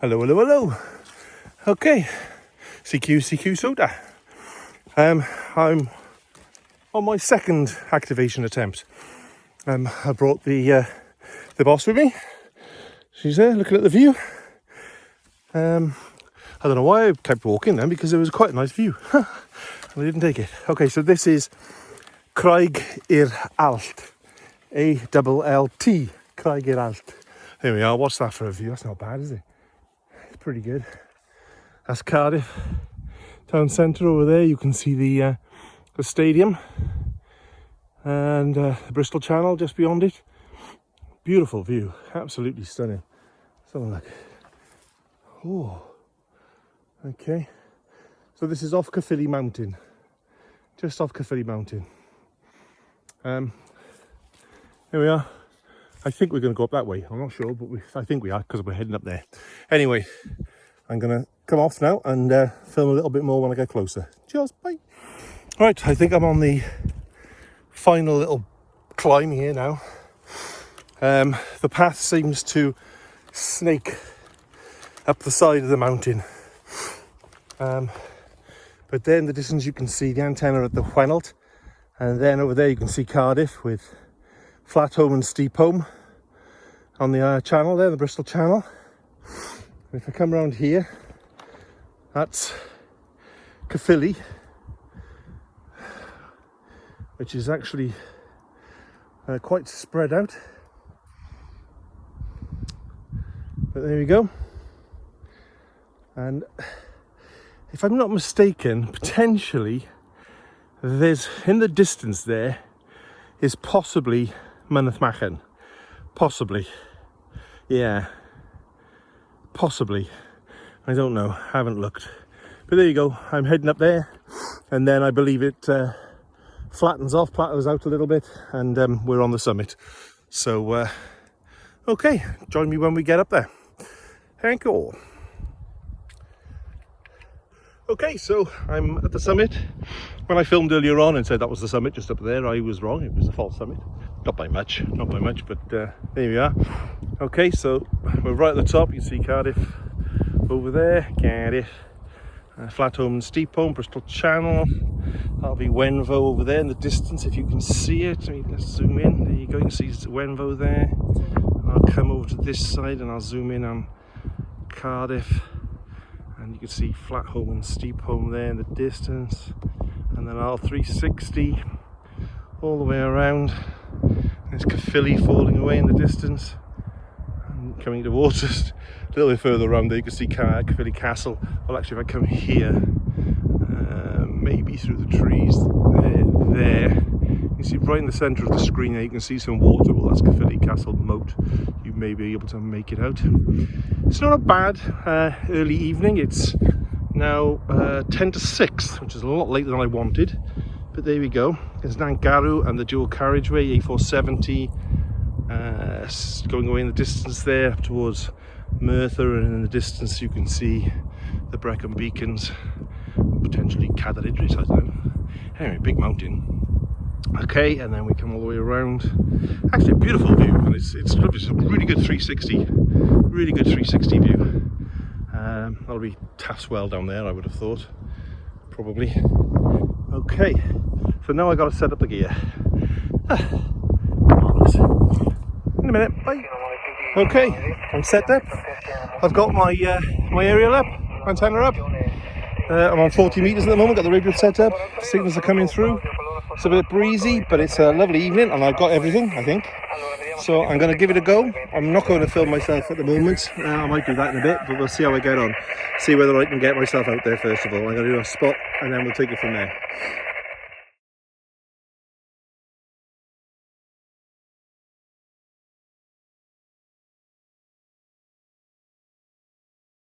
Hello, hello, hello. Okay, CQ SOTA. I'm on my second activation attempt. I brought the boss with me. She's there looking at the view. I don't know why I kept walking then, because it was quite a nice view. I didn't take it. Okay, so this is Caerphilly, Allt. A-double-L-T. Caerphilly, Allt. There we are. What's that for a view? That's not bad, is it? It's pretty good. That's Cardiff town centre over there. You can see the stadium and the Bristol Channel just beyond it. Beautiful view, absolutely stunning. Something like, oh, okay. So this is off Caerphilly Mountain, just off Caerphilly Mountain. Here we are. I think we're going to go up that way. I'm not sure, but I think we are, because we're heading up there. Anyway, I'm going to come off now and film a little bit more when I get closer. Cheers, bye. Right, I think I'm on the final little climb here now. The path seems to snake up the side of the mountain. But then in the distance you can see the antenna at the Allt, and then over there you can see Cardiff with flat home and steep home on the channel there, the Bristol Channel. And if I come around here, that's Caerphilly, which is actually quite spread out. But there we go. And if I'm not mistaken, potentially there's, in the distance there, is possibly Mynydmachan. Possibly. Yeah. Possibly. I don't know. I haven't looked. But there you go. I'm heading up there. And then I believe it flattens off, plateaus out a little bit. And we're on the summit. So, okay. Join me when we get up there. Thank you all. Okay, so I'm at the summit. When I filmed earlier on and said that was the summit just up there, I was wrong. It was a false summit. Not by much, but there we are. Okay, so we're right at the top. You can see Cardiff over there. Cardiff. Flat home and steep home, Bristol Channel. That'll be Wenvo over there in the distance, if you can see it. Let's zoom in. There you go, you can see Wenvo there. I'll come over to this side and I'll zoom in on Cardiff. And you can see flat home and steep home there in the distance. And then Allt 360 all the way around. There's Caerphilly falling away in the distance. And coming towards us a little bit further around there, you can see Caerphilly Castle. Well, actually, if I come here, maybe through the trees there, you can see right in the centre of the screen there, you can see some water. Well, that's Caerphilly Castle moat. You may be able to make it out. It's not a bad early evening. It's now 10 to 6, which is a lot later than I wanted. But there we go. There's Nangaru and the dual carriageway, A470, going away in the distance there up towards Merthyr, and in the distance you can see the Brecon Beacons, potentially Cadair Idris, I don't know. Anyway, big mountain. Okay, and then we come all the way around. Actually a beautiful view, and it's lovely. It's a really good 360, really good 360 view. That'll be Taffswell down there, I would have thought, probably. Okay, so now I got to set up the gear. Marvellous. In a minute, bye. Okay, I'm set up. I've got my my aerial up, antenna up. I'm on 40 metres at the moment, got the radio set up. Signals are coming through. It's a bit breezy, but it's a lovely evening, and I've got everything, I think. So I'm going to give it a go. I'm not going to film myself at the moment. I might do that in a bit, but we'll see how I get on. See whether I can get myself out there first of all. I'm going to do a spot, and then we'll take it from there.